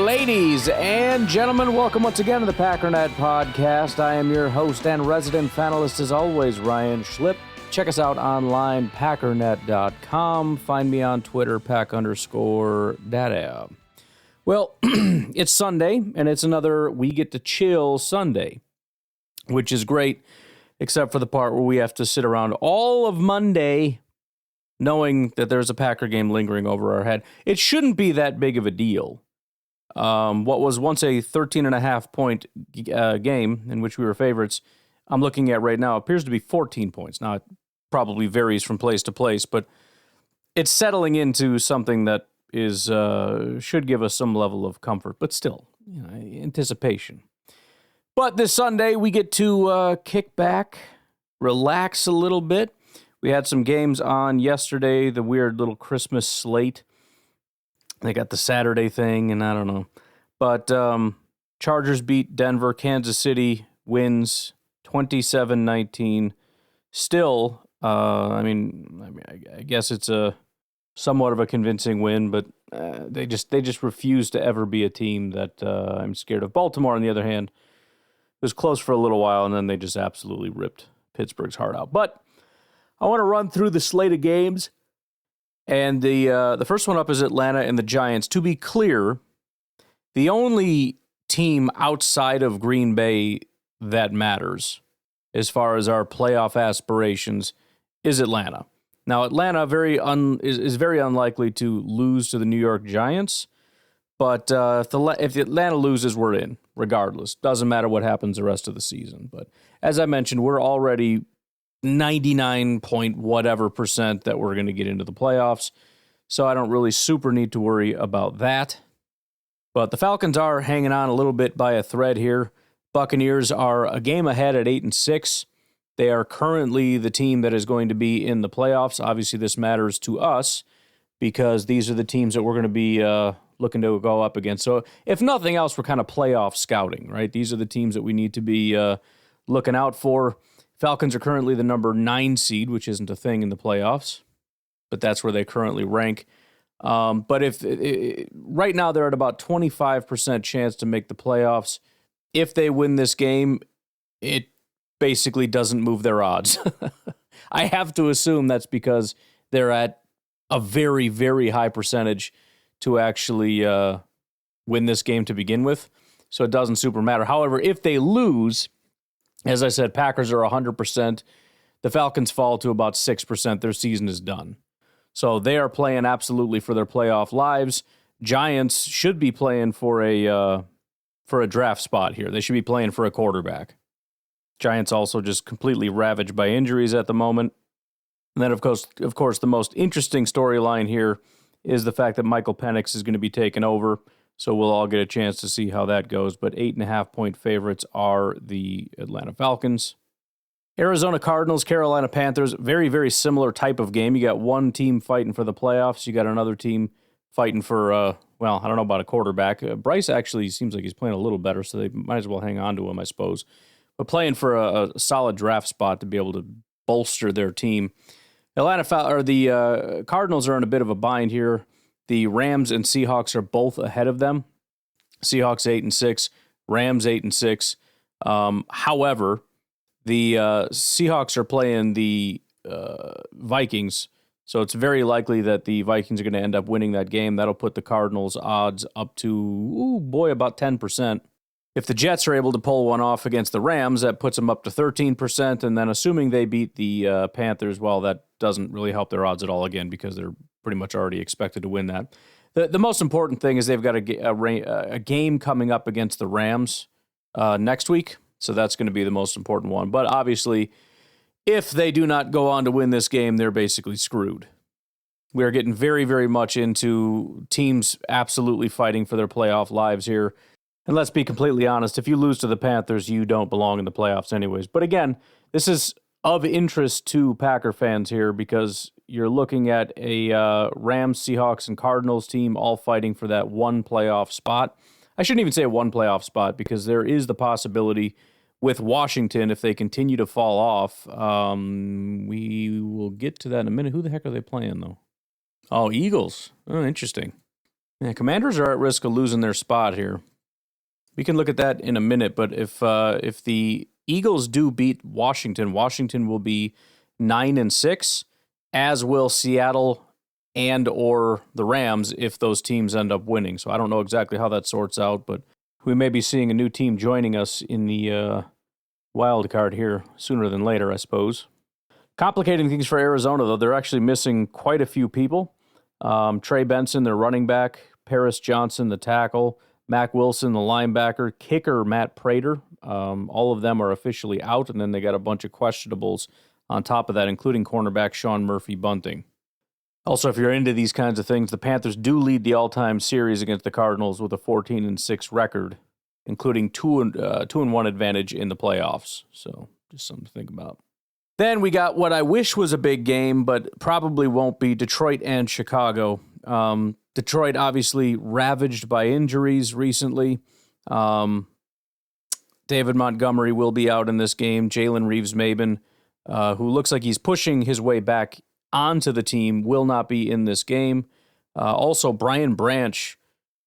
Ladies and gentlemen, welcome once again to the Packernet Podcast. I am your host and resident panelist, as always, Ryan Schlipp. Check us out online, packernet.com. Find me on Twitter, pack_data. Well, it's Sunday, and it's another We Get to Chill Sunday, which is great, except for the part where we have to sit around all of Monday knowing that there's a Packer game lingering over our head. It shouldn't be that big of a deal. What was once a 13.5-point game in which we were favorites, I'm looking at right now, appears to be 14 points. Now, it probably varies from place to place, but it's settling into something that is should give us some level of comfort, but still, anticipation. But this Sunday, we get to kick back, relax a little bit. We had some games on yesterday, the weird little Christmas slate. They got the Saturday thing, and I don't know. But Chargers beat Denver. Kansas City wins 27-19. Still, I guess it's a somewhat of a convincing win, but they just refuse to ever be a team that I'm scared of. Baltimore, on the other hand, was close for a little while, and then they just absolutely ripped Pittsburgh's heart out. But I want to run through the slate of games, and the first one up is Atlanta and the Giants. To be clear, the only team outside of Green Bay that matters as far as our playoff aspirations is Atlanta. Now, Atlanta is very unlikely to lose to the New York Giants, but if Atlanta loses, we're in, regardless. Doesn't matter what happens the rest of the season. But as I mentioned, we're already 99 point whatever percent that we're going to get into the playoffs. So I don't really super need to worry about that. But the Falcons are hanging on a little bit by a thread here. Buccaneers are a game ahead at 8-6. They are currently the team that is going to be in the playoffs. Obviously, this matters to us because these are the teams that we're going to be looking to go up against. So if nothing else, we're kind of playoff scouting, right? These are the teams that we need to be looking out for. Falcons are currently the number 9 seed, which isn't a thing in the playoffs, but that's where they currently rank. But if right now they're at about 25% chance to make the playoffs. If they win this game, it basically doesn't move their odds. I have to assume that's because they're at a very, very high percentage to actually win this game to begin with, so it doesn't super matter. However, if they lose, as I said, Packers are 100%. The Falcons fall to about 6%. Their season is done. So they are playing absolutely for their playoff lives. Giants should be playing for a draft spot here. They should be playing for a quarterback. Giants also just completely ravaged by injuries at the moment. And then, of course, the most interesting storyline here is the fact that Michael Penix is going to be taken over. So we'll all get a chance to see how that goes. But 8.5-point favorites are the Atlanta Falcons. Arizona Cardinals, Carolina Panthers, very, very similar type of game. You got one team fighting for the playoffs. You got another team fighting for, I don't know about a quarterback. Bryce actually seems like he's playing a little better, so they might as well hang on to him, I suppose. But playing for a solid draft spot to be able to bolster their team. The Cardinals are in a bit of a bind here. The Rams and Seahawks are both ahead of them. Seahawks 8-6, Rams 8-6. However, the Seahawks are playing the Vikings, so it's very likely that the Vikings are going to end up winning that game. That'll put the Cardinals' odds up to, about 10%. If the Jets are able to pull one off against the Rams, that puts them up to 13%, and then assuming they beat the Panthers, well, that doesn't really help their odds at all again because they're pretty much already expected to win that. The most important thing is they've got a game coming up against the Rams next week, so that's going to be the most important one. But obviously, if they do not go on to win this game, they're basically screwed. We are getting very, very much into teams absolutely fighting for their playoff lives here. And let's be completely honest, if you lose to the Panthers, you don't belong in the playoffs anyways. But again, this is of interest to Packer fans here because you're looking at a Rams, Seahawks, and Cardinals team all fighting for that one playoff spot. I shouldn't even say one playoff spot because there is the possibility with Washington, if they continue to fall off, we will get to that in a minute. Who the heck are they playing, though? Oh, Eagles. Oh, interesting. Yeah, Commanders are at risk of losing their spot here. We can look at that in a minute, but if the Eagles do beat Washington, Washington will be 9-6, as will Seattle and or the Rams if those teams end up winning. So I don't know exactly how that sorts out, but we may be seeing a new team joining us in the wild card here sooner than later, I suppose. Complicating things for Arizona, though, they're actually missing quite a few people. Trey Benson, their running back, Paris Johnson, the tackle, Mac Wilson, the linebacker, kicker Matt Prater. All of them are officially out, and then they got a bunch of questionables on top of that, including cornerback Sean Murphy-Bunting. Also, if you're into these kinds of things, the Panthers do lead the all-time series against the Cardinals with a 14-6 record, including 2-1 advantage in the playoffs. So just something to think about. Then we got what I wish was a big game, but probably won't be, Detroit and Chicago. Detroit obviously ravaged by injuries recently. David Montgomery will be out in this game. Jalen Reeves-Maybin, who looks like he's pushing his way back onto the team, will not be in this game. Also, Brian Branch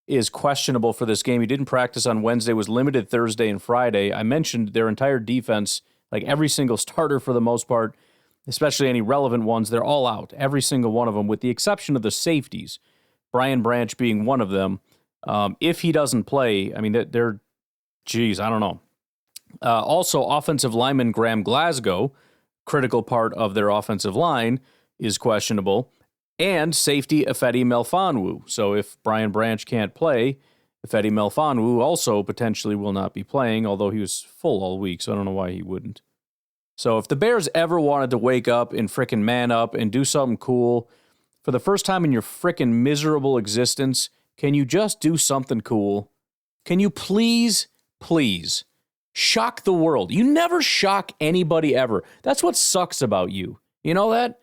is questionable for this game. He didn't practice on Wednesday, was limited Thursday and Friday. I mentioned their entire defense, like every single starter for the most part, especially any relevant ones, they're all out. Every single one of them, with the exception of the safeties, Brian Branch being one of them. If he doesn't play, I mean, I don't know. Also, offensive lineman Graham Glasgow, critical part of their offensive line, is questionable, and safety Ifedi Melifonwu. So if Brian Branch can't play, Ifedi Melifonwu also potentially will not be playing, although he was full all week, so I don't know why he wouldn't. So if the Bears ever wanted to wake up and frickin' man up and do something cool, for the first time in your frickin' miserable existence, can you just do something cool? Can you please shock the world? You never shock anybody ever. That's what sucks about you. You know that?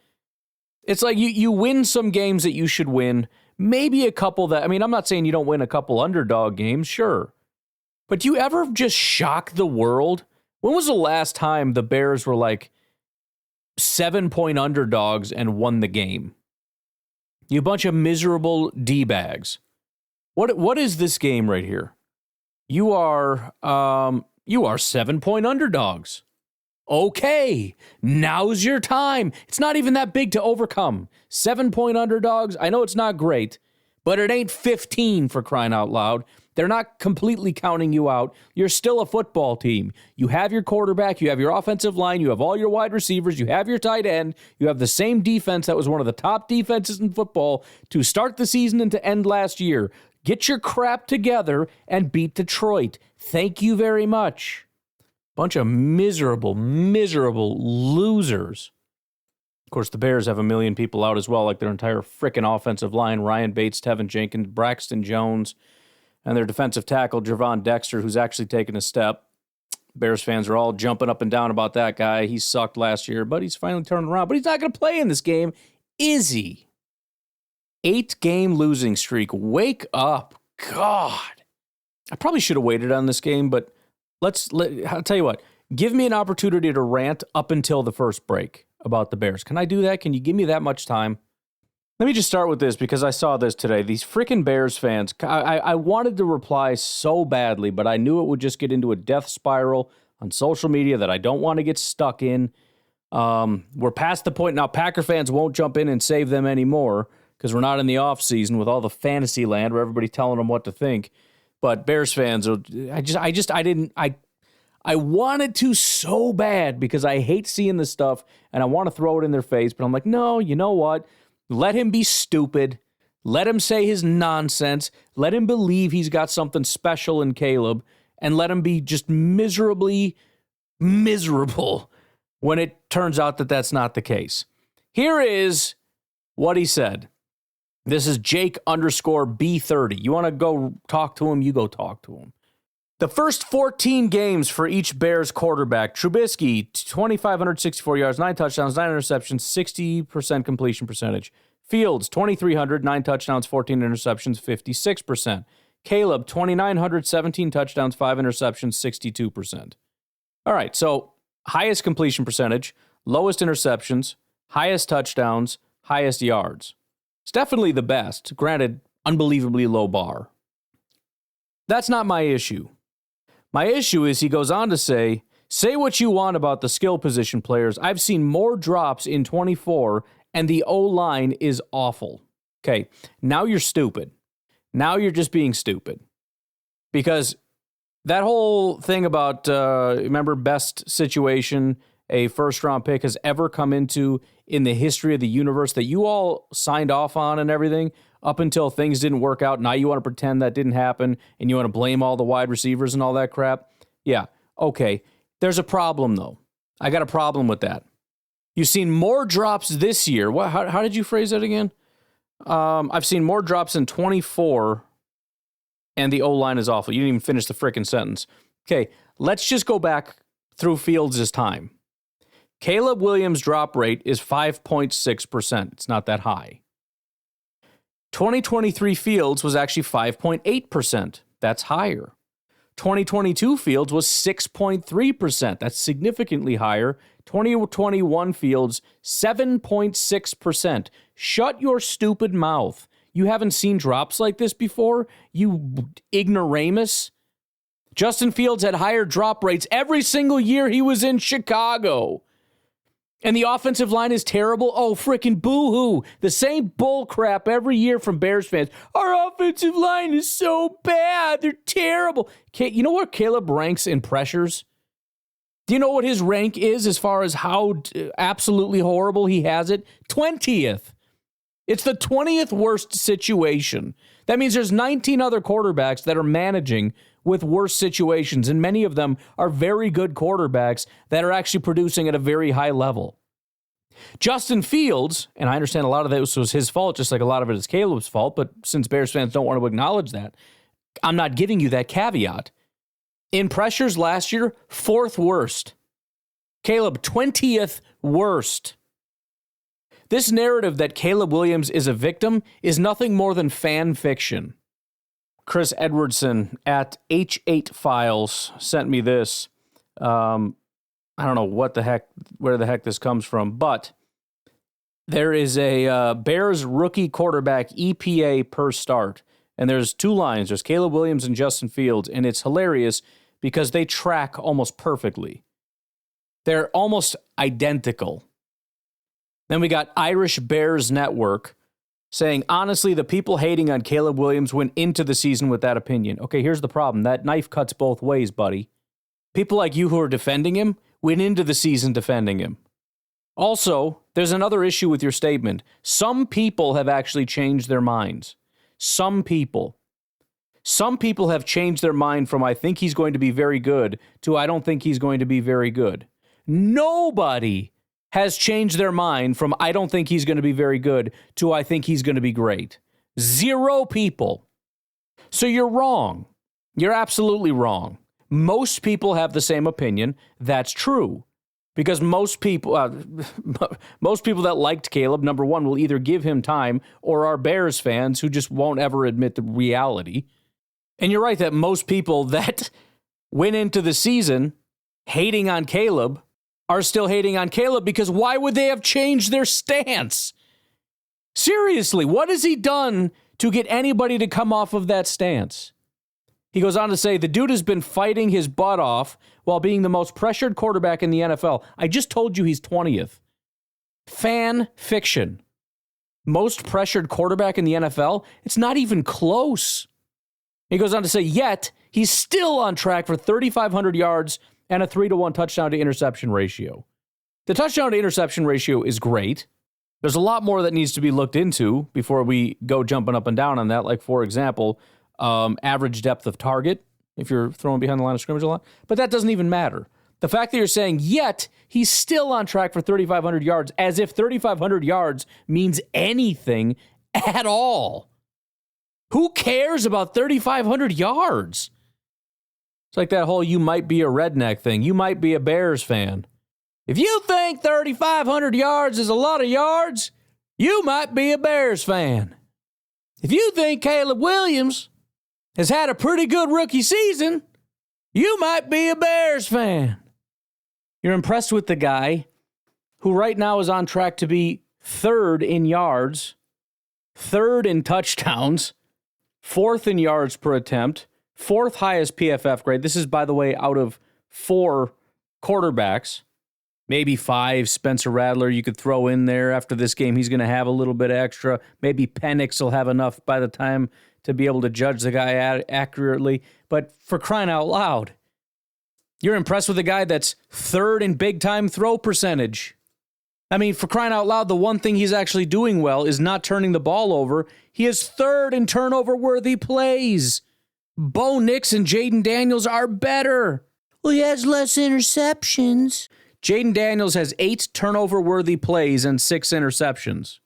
It's like you win some games that you should win. Maybe a couple that, I mean, I'm not saying you don't win a couple underdog games, sure. But do you ever just shock the world? When was the last time the Bears were like 7-point underdogs and won the game? You bunch of miserable D-bags. What is this game right here? You are 7-point underdogs. Okay, now's your time. It's not even that big to overcome. 7-point underdogs, I know it's not great, but it ain't 15 for crying out loud. They're not completely counting you out. You're still a football team. You have your quarterback, you have your offensive line, you have all your wide receivers, you have your tight end, you have the same defense that was one of the top defenses in football to start the season and to end last year. Get your crap together and beat Detroit. Thank you very much. Bunch of miserable losers. Of course, the Bears have a million people out as well, like their entire frickin' offensive line, Ryan Bates, Tevin Jenkins, Braxton Jones, and their defensive tackle, Gervon Dexter, who's actually taken a step. Bears fans are all jumping up and down about that guy. He sucked last year, but he's finally turned around. But he's not going to play in this game, is he? 8-game losing streak. Wake up. God. I probably should have waited on this game, but I'll tell you what. Give me an opportunity to rant up until the first break about the Bears. Can I do that? Can you give me that much time? Let me just start with this because I saw this today. These freaking Bears fans, I wanted to reply so badly, but I knew it would just get into a death spiral on social media that I don't want to get stuck in. We're past the point now. Packer fans won't jump in and save them anymore because we're not in the off season with all the fantasy land where everybody's telling them what to think. But Bears fans, I wanted to so bad because I hate seeing this stuff and I want to throw it in their face. But I'm like, no, you know what? Let him be stupid. Let him say his nonsense. Let him believe he's got something special in Caleb. And let him be just miserably miserable when it turns out that that's not the case. Here is what he said. This is Jake_B30. You want to go talk to him? You go talk to him. The first 14 games for each Bears quarterback, Trubisky, 2,564 yards, 9 touchdowns, 9 interceptions, 60% completion percentage. Fields, 2,300, 9 touchdowns, 14 interceptions, 56%. Caleb, 2,900, 17 touchdowns, 5 interceptions, 62%. All right, so highest completion percentage, lowest interceptions, highest touchdowns, highest yards. It's definitely the best. Granted, unbelievably low bar. That's not my issue. My issue is he goes on to say what you want about the skill position players. I've seen more drops in 24, and the O-line is awful. Okay, now you're stupid. Now you're just being stupid. Because that whole thing about, remember, best situation a first-round pick has ever come into in the history of the universe that you all signed off on and everything up until things didn't work out. Now you want to pretend that didn't happen and you want to blame all the wide receivers and all that crap. Yeah, okay. There's a problem, though. I got a problem with that. You've seen more drops this year. How did you phrase that again? I've seen more drops in 24, and the O-line is awful. You didn't even finish the frickin' sentence. Okay, let's just go back through Fields' time. Caleb Williams' drop rate is 5.6%. It's not that high. 2023 Fields was actually 5.8%. That's higher. 2022 Fields was 6.3%. That's significantly higher. 2021 Fields, 7.6%. Shut your stupid mouth. You haven't seen drops like this before? You ignoramus? Justin Fields had higher drop rates every single year he was in Chicago. And the offensive line is terrible? Oh, frickin' boo-hoo. The same bull crap every year from Bears fans. Our offensive line is so bad. They're terrible. You know where Caleb ranks in pressures? Do you know what his rank is as far as how absolutely horrible he has it? 20th. It's the 20th worst situation. That means there's 19 other quarterbacks that are managing with worse situations, and many of them are very good quarterbacks that are actually producing at a very high level. Justin Fields, and I understand a lot of this was his fault, just like a lot of it is Caleb's fault, but since Bears fans don't want to acknowledge that, I'm not giving you that caveat. In pressures last year, 4th worst. Caleb, 20th worst. This narrative that Caleb Williams is a victim is nothing more than fan fiction. Chris Edwardson at H8 Files sent me this. I don't know where the heck this comes from, but there is a Bears rookie quarterback EPA per start, and there's 2 lines. There's Caleb Williams and Justin Fields, and it's hilarious because they track almost perfectly. They're almost identical. Then we got Irish Bears Network saying, honestly, the people hating on Caleb Williams went into the season with that opinion. Okay, here's the problem. That knife cuts both ways, buddy. People like you who are defending him went into the season defending him. Also, there's another issue with your statement. Some people have actually changed their minds. Some people. Some people have changed their mind from I think he's going to be very good to I don't think he's going to be very good. Nobody has changed their mind from I don't think he's going to be very good to I think he's going to be great. 0 people. So you're wrong. You're absolutely wrong. Most people have the same opinion. That's true. Because most people that liked Caleb, number one, will either give him time or are Bears fans who just won't ever admit the reality. And you're right that most people that went into the season hating on Caleb are still hating on Caleb because why would they have changed their stance? Seriously, what has he done to get anybody to come off of that stance? He goes on to say, the dude has been fighting his butt off while being the most pressured quarterback in the NFL. I just told you he's 20th. Fan fiction. Most pressured quarterback in the NFL? It's not even close. He goes on to say, yet he's still on track for 3,500 yards and a 3-to-1 touchdown to interception ratio. The touchdown to interception ratio is great. There's a lot more that needs to be looked into before we go jumping up and down on that. Like, for example, average depth of target, if you're throwing behind the line of scrimmage a lot. But that doesn't even matter. The fact that you're saying, yet he's still on track for 3,500 yards, as if 3,500 yards means anything at all. Who cares about 3,500 yards? It's like that whole you might be a redneck thing. You might be a Bears fan. If you think 3,500 yards is a lot of yards, you might be a Bears fan. If you think Caleb Williams has had a pretty good rookie season, you might be a Bears fan. You're impressed with the guy who right now is on track to be 3rd in yards, 3rd in touchdowns, 4th in yards per attempt, 4th highest PFF grade. This is, by the way, out of 4 quarterbacks. Maybe 5, Spencer Rattler, you could throw in there. After this game, he's going to have a little bit extra. Maybe Penix will have enough by the time to be able to judge the guy accurately. But for crying out loud, you're impressed with a guy that's 3rd in big-time throw percentage. I mean, for crying out loud, the one thing he's actually doing well is not turning the ball over. He is 3rd in turnover-worthy plays. Bo Nix and Jaden Daniels are better. Well, he has less interceptions. Jaden Daniels has 8 turnover-worthy plays and 6 interceptions.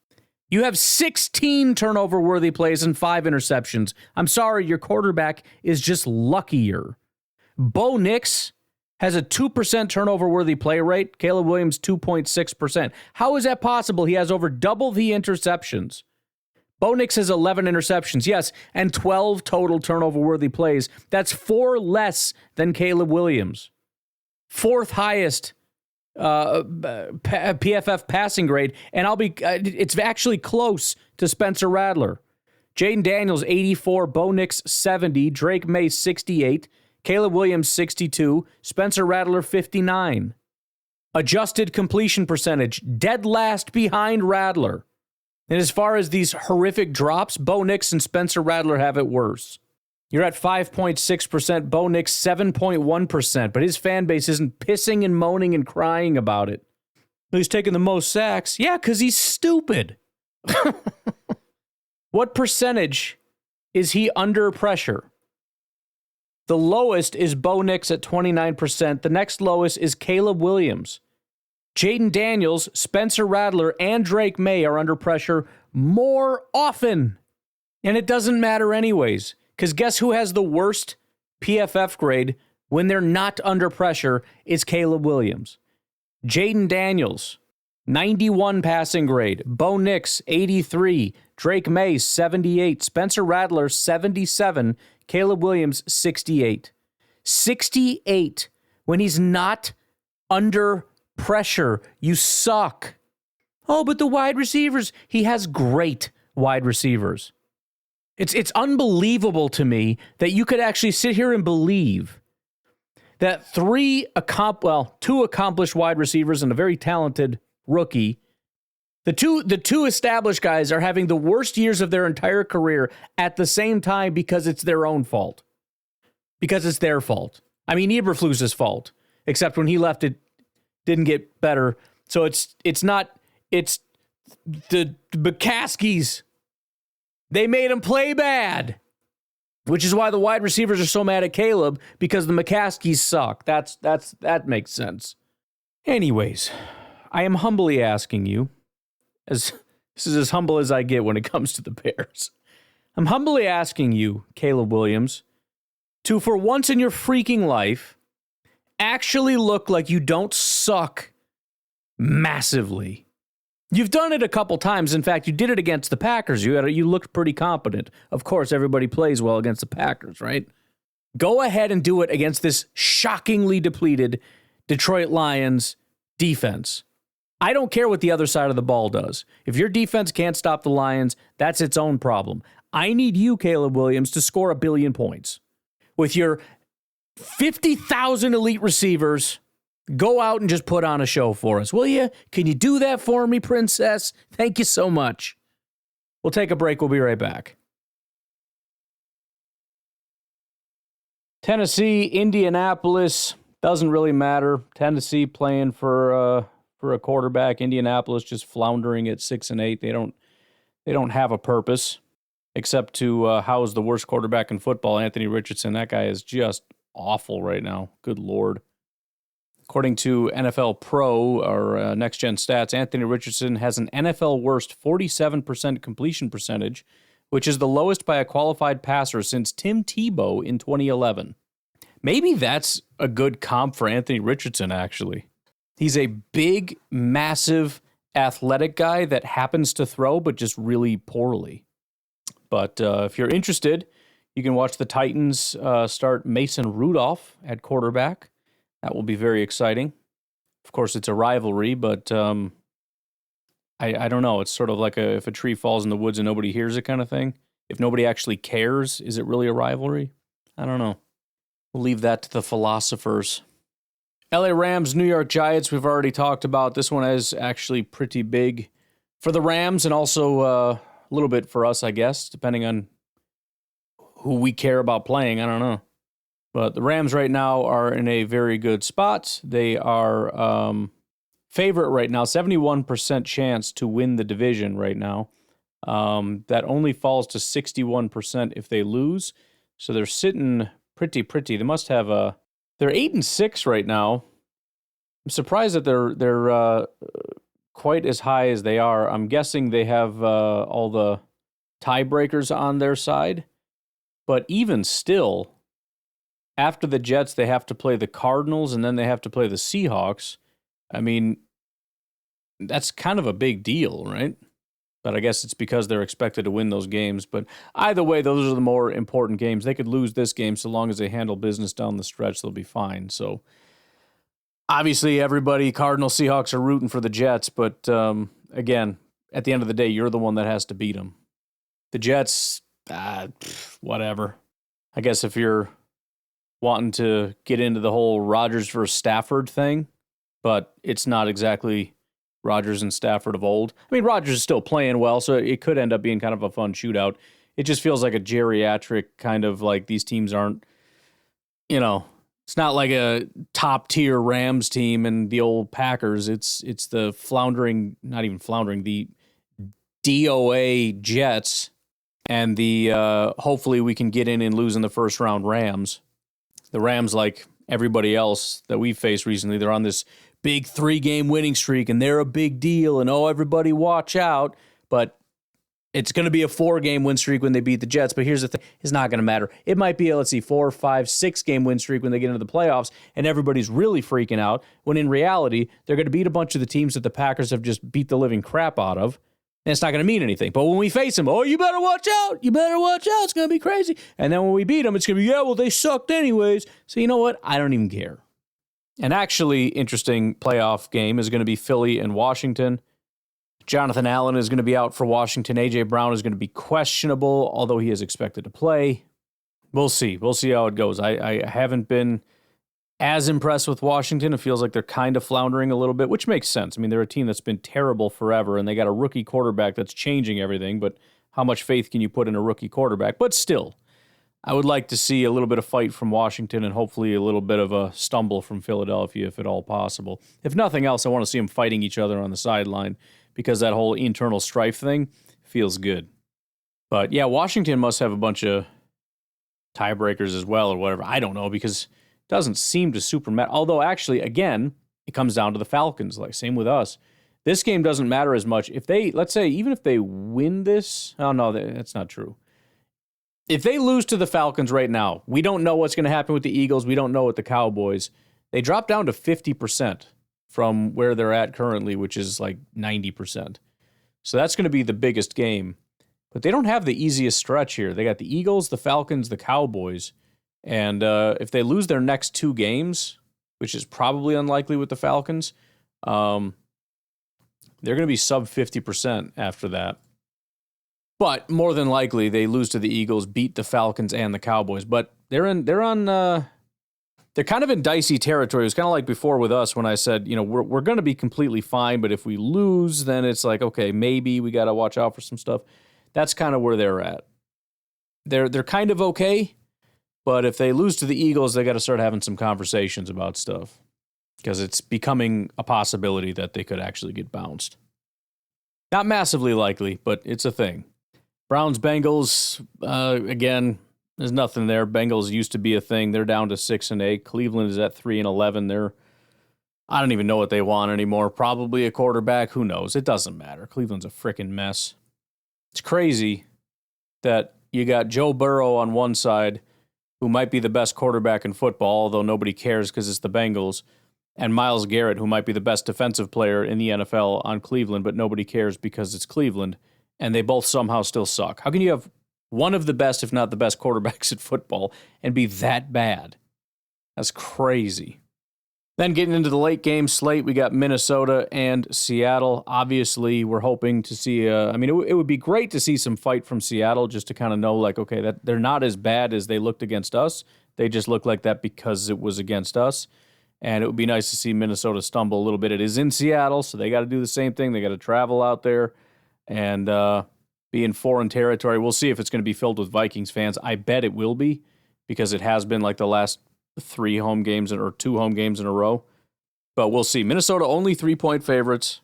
You have 16 turnover-worthy plays and 5 interceptions. I'm sorry, your quarterback is just luckier. Bo Nix has a 2% turnover-worthy play rate. Caleb Williams, 2.6%. How is that possible? He has over double the interceptions. Bo Nix has 11 interceptions, yes, and 12 total turnover-worthy plays. That's 4 less than Caleb Williams. 4th highest PFF passing grade, and it's actually close to Spencer Rattler. Jaden Daniels, 84, Bo Nix, 70, Drake May, 68, Caleb Williams, 62, Spencer Rattler, 59. Adjusted completion percentage, dead last behind Rattler. And as far as these horrific drops, Bo Nix and Spencer Rattler have it worse. You're at 5.6%, Bo Nix 7.1%, but his fan base isn't pissing and moaning and crying about it. He's taking the most sacks. Yeah, because he's stupid. What percentage is he under pressure? The lowest is Bo Nix at 29%. The next lowest is Caleb Williams. Jaden Daniels, Spencer Rattler, and Drake May are under pressure more often. And it doesn't matter anyways. Because guess who has the worst PFF grade when they're not under pressure? It's Caleb Williams. Jaden Daniels, 91 passing grade. Bo Nix, 83. Drake May, 78. Spencer Rattler, 77. Caleb Williams, 68. 68 when he's not under pressure. You suck. Oh, but the wide receivers, he has great wide receivers. It's unbelievable to me that you could actually sit here and believe that 2 accomplished wide receivers and a very talented rookie, the two established guys are having the worst years of their entire career at the same time because it's their own fault. Because it's their fault. I mean, Eberflus's fault, except when he left, it didn't get better. So it's the McCaskies. They made him play bad, which is why the wide receivers are so mad at Caleb, because the McCaskies suck. That makes sense. Anyways, I am humbly asking you, this is as humble as I get when it comes to the Bears. I'm humbly asking you, Caleb Williams, to, for once in your freaking life, actually look like you don't suck massively. You've done it a couple times. In fact, you did it against the Packers. You looked pretty competent. Of course, everybody plays well against the Packers, right? Go ahead and do it against this shockingly depleted Detroit Lions defense. I don't care what the other side of the ball does. If your defense can't stop the Lions, that's its own problem. I need you, Caleb Williams, to score 1 billion points. With your 50,000 elite receivers, go out and just put on a show for us, will you? Can you do that for me, princess? Thank you so much. We'll take a break. We'll be right back. Tennessee, Indianapolis, doesn't really matter. Tennessee playing for a quarterback. Indianapolis just floundering at 6-8. They don't have a purpose except to house the worst quarterback in football, Anthony Richardson. That guy is just awful right now. Good Lord. According to NFL Pro, or Next Gen Stats, Anthony Richardson has an NFL worst 47% completion percentage, which is the lowest by a qualified passer since Tim Tebow in 2011. Maybe that's a good comp for Anthony Richardson, actually. He's a big, massive, athletic guy that happens to throw, but just really poorly. But if you're interested, you can watch the Titans start Mason Rudolph at quarterback. That will be very exciting. Of course, it's a rivalry, but I don't know. It's sort of like if a tree falls in the woods and nobody hears it kind of thing. if nobody actually cares, is it really a rivalry? I don't know. We'll leave that to the philosophers. LA Rams, New York Giants, we've already talked about. This one is actually pretty big for the Rams and also a little bit for us, I guess, depending on who we care about playing. I don't know. But the Rams right now are in a very good spot. They are favorite right now, 71% chance to win the division right now. That only falls to 61% if they lose. So they're sitting pretty. They must have they're 8-6 right now. I'm surprised that they're quite as high as they are. I'm guessing they have all the tiebreakers on their side. But even still, after the Jets, they have to play the Cardinals and then they have to play the Seahawks. I mean, that's kind of a big deal, right? But I guess it's because they're expected to win those games. But either way, those are the more important games. They could lose this game so long as they handle business down the stretch, they'll be fine. So obviously everybody, Cardinals, Seahawks are rooting for the Jets. But again, at the end of the day, you're the one that has to beat them. The Jets, whatever. I guess if you're wanting to get into the whole Rodgers versus Stafford thing, but it's not exactly Rodgers and Stafford of old. I mean, Rodgers is still playing well, so it could end up being kind of a fun shootout. It just feels like a geriatric kind of like these teams aren't, it's not like a top-tier Rams team and the old Packers. It's the floundering, not even floundering, the DOA Jets and the hopefully we can get in and lose in the first round Rams. The Rams, like everybody else that we've faced recently, they're on this big 3-game winning streak, and they're a big deal, and everybody watch out. But it's going to be a 4-game win streak when they beat the Jets. But here's the thing, it's not going to matter. It might be, 4, 5, 6-game win streak when they get into the playoffs, and everybody's really freaking out, when in reality, they're going to beat a bunch of the teams that the Packers have just beat the living crap out of, and it's not going to mean anything. But when we face them, you better watch out. You better watch out. It's going to be crazy. And then when we beat them, it's going to be, they sucked anyways. So you know what? I don't even care. An actually interesting playoff game is going to be Philly and Washington. Jonathan Allen is going to be out for Washington. A.J. Brown is going to be questionable, although he is expected to play. We'll see. We'll see how it goes. I haven't been as impressed with Washington. It feels like they're kind of floundering a little bit, which makes sense. I mean, they're a team that's been terrible forever, and they got a rookie quarterback that's changing everything, but how much faith can you put in a rookie quarterback? But still, I would like to see a little bit of fight from Washington and hopefully a little bit of a stumble from Philadelphia, if at all possible. If nothing else, I want to see them fighting each other on the sideline because that whole internal strife thing feels good. But yeah, Washington must have a bunch of tiebreakers as well or whatever. I don't know because it doesn't seem to super matter. Although actually, again, it comes down to the Falcons. Like same with us. This game doesn't matter as much. If they, let's say, even if they win this, oh no, that's not true. If they lose to the Falcons right now, we don't know what's going to happen with the Eagles. We don't know with the Cowboys. They drop down to 50% from where they're at currently, which is like 90%. So that's going to be the biggest game. But they don't have the easiest stretch here. They got the Eagles, the Falcons, the Cowboys. And if they lose their next 2 games, which is probably unlikely with the Falcons, they're going to be sub 50% after that. But more than likely, they lose to the Eagles, beat the Falcons and the Cowboys. But they're kind of in dicey territory. It was kind of like before with us when I said, we're going to be completely fine, but if we lose, then it's like, okay, maybe we got to watch out for some stuff. That's kind of where they're at. They're kind of okay, but if they lose to the Eagles, they got to start having some conversations about stuff because it's becoming a possibility that they could actually get bounced. Not massively likely, but it's a thing. Browns, Bengals, again, there's nothing there. Bengals used to be a thing. They're down to 6-8. Cleveland is at 3-11. I don't even know what they want anymore. Probably a quarterback. Who knows? It doesn't matter. Cleveland's a freaking mess. It's crazy that you got Joe Burrow on one side, who might be the best quarterback in football, although nobody cares because it's the Bengals, and Myles Garrett, who might be the best defensive player in the NFL on Cleveland, but nobody cares because it's Cleveland. And they both somehow still suck. How can you have one of the best, if not the best, quarterbacks in football and be that bad? That's crazy. Then getting into the late game slate, we got Minnesota and Seattle. Obviously, we're hoping to see, it would be great to see some fight from Seattle just to kind of know, like, okay, that they're not as bad as they looked against us. They just look like that because it was against us. And it would be nice to see Minnesota stumble a little bit. It is in Seattle, so they got to do the same thing. They got to travel out there and be in foreign territory. We'll see if it's going to be filled with Vikings fans. I bet it will be because it has been like the last 3 home games or 2 home games in a row. But we'll see. Minnesota only 3-point favorites.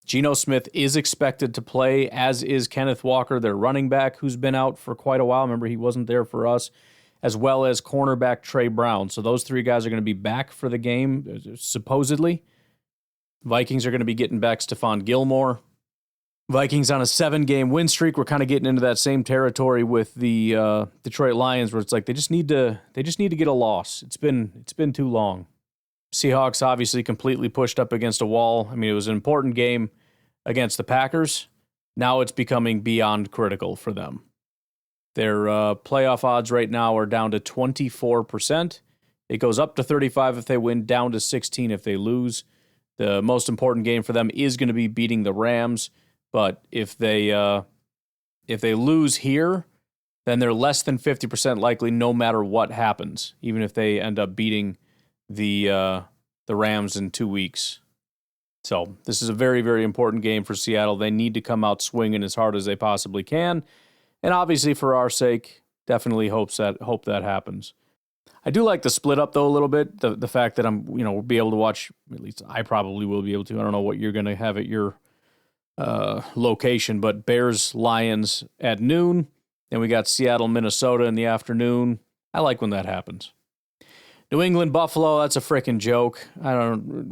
Geno Smith is expected to play, as is Kenneth Walker, their running back, who's been out for quite a while. Remember, he wasn't there for us, as well as cornerback Trey Brown. So those 3 guys are going to be back for the game, supposedly. Vikings are going to be getting back Stephon Gilmore. Vikings on a 7-game win streak. We're kind of getting into that same territory with the Detroit Lions, where it's like they just need to get a loss. It's been too long. Seahawks obviously completely pushed up against a wall. I mean, it was an important game against the Packers. Now it's becoming beyond critical for them. Their playoff odds right now are down to 24%. It goes up to 35 if they win, down to 16 if they lose. The most important game for them is going to be beating the Rams. But if they lose here, then they're less than 50% likely no matter what happens, even if they end up beating the Rams in 2 weeks. So this is a very, very important game for Seattle. They need to come out swinging as hard as they possibly can. And obviously, for our sake, definitely hope that happens. I do like the split up, though, a little bit. The fact that we'll be able to watch, at least I probably will be able to. I don't know what you're going to have at your location, but Bears, Lions at noon. Then we got Seattle, Minnesota in the afternoon. I like when that happens. New England, Buffalo, that's a freaking joke. I don't know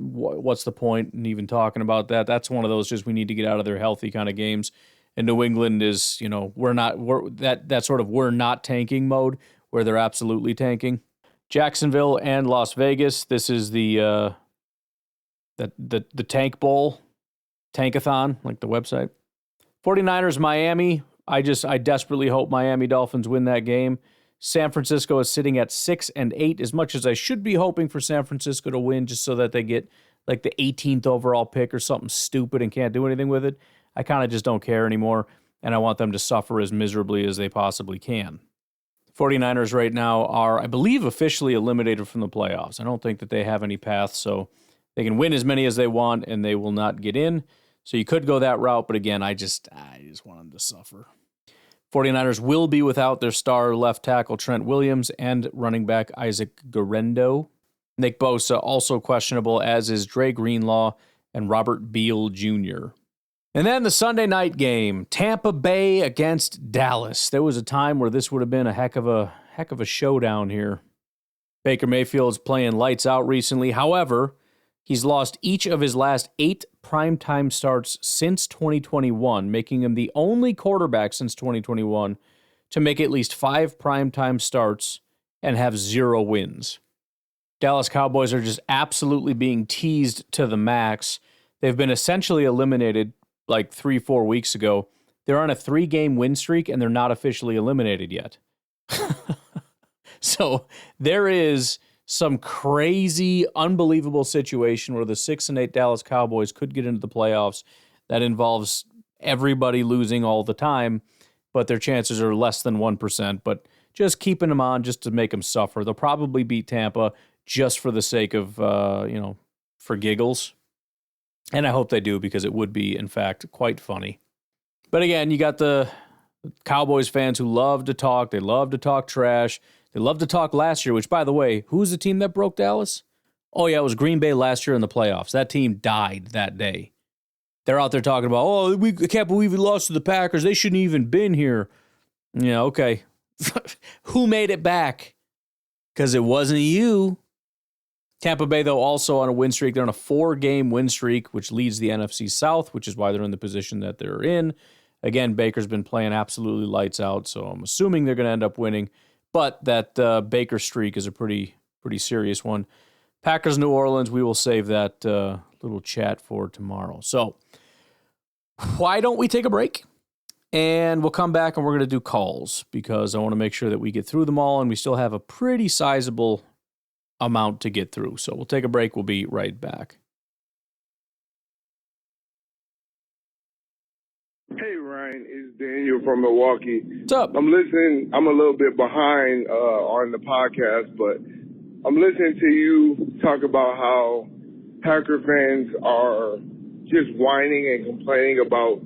what's the point in even talking about that. That's one of those just we need to get out of their healthy kind of games. And New England is, we're not tanking mode where they're absolutely tanking. Jacksonville and Las Vegas. This is the Tank Bowl. Tankathon, like the website. 49ers, Miami. I desperately hope Miami Dolphins win that game. San Francisco is sitting at 6-8, as much as I should be hoping for San Francisco to win just so that they get like the 18th overall pick or something stupid and can't do anything with it. I kind of just don't care anymore, and I want them to suffer as miserably as they possibly can. 49ers right now are, I believe, officially eliminated from the playoffs. I don't think that they have any path, so they can win as many as they want, and they will not get in. So you could go that route, but again, I just want them to suffer. 49ers will be without their star left tackle Trent Williams and running back Isaac Guerendo. Nick Bosa also questionable, as is Dre Greenlaw and Robert Beal Jr. And then the Sunday night game, Tampa Bay against Dallas. There was a time where this would have been a heck of a showdown here. Baker Mayfield's playing lights out recently. However, he's lost each of his last 8 primetime starts since 2021, making him the only quarterback since 2021 to make at least 5 primetime starts and have 0 wins. Dallas Cowboys are just absolutely being teased to the max. They've been essentially eliminated like 3-4 weeks ago. They're on a 3-game win streak, and they're not officially eliminated yet. So there is some crazy, unbelievable situation where the 6-8 Dallas Cowboys could get into the playoffs. That involves everybody losing all the time, but their chances are less than 1%. But just keeping them on just to make them suffer. They'll probably beat Tampa just for the sake of, for giggles. And I hope they do, because it would be, in fact, quite funny. But again, you got the Cowboys fans who love to talk. They love to talk trash. They love to talk last year, which, by the way, who's the team that broke Dallas? Oh, yeah, it was Green Bay last year in the playoffs. That team died that day. They're out there talking about, we can't believe we lost to the Packers. They shouldn't even been here. Yeah, okay. Who made it back? Because it wasn't you. Tampa Bay, though, also on a win streak. They're on a 4-game win streak, which leads the NFC South, which is why they're in the position that they're in. Again, Baker's been playing absolutely lights out, so I'm assuming they're going to end up winning. But that Baker streak is a pretty serious one. Packers, New Orleans, we will save that little chat for tomorrow. So why don't we take a break? And we'll come back and we're going to do calls, because I want to make sure that we get through them all, and we still have a pretty sizable amount to get through. So we'll take a break. We'll be right back. Hey, Ryan, it's Daniel from Milwaukee. What's up? I'm listening. I'm a little bit behind on the podcast, but I'm listening to you talk about how Packer fans are just whining and complaining about,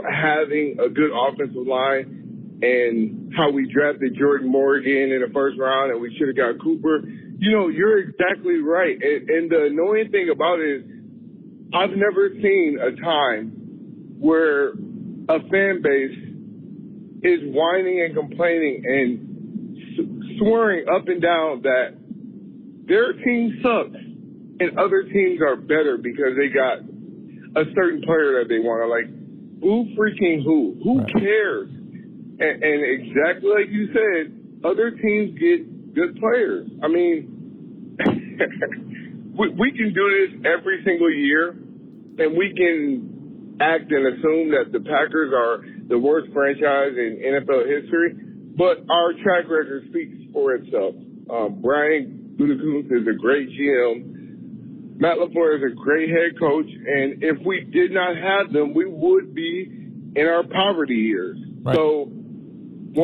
having a good offensive line and how we drafted Jordan Morgan in the first round and we should have got Cooper. You're exactly right. And the annoying thing about it is I've never seen a time where a fan base is whining and complaining and swearing up and down that their team sucks and other teams are better because they got a certain player that they want. Like, who freaking who? Who cares? And exactly like you said, other teams get good players. I mean, we can do this every single year, and we can act and assume that the Packers are the worst franchise in NFL history, but our track record speaks for itself. Brian Gutekunst is a great GM. Matt LaFleur is a great head coach, and if we did not have them, we would be in our poverty years. Right. So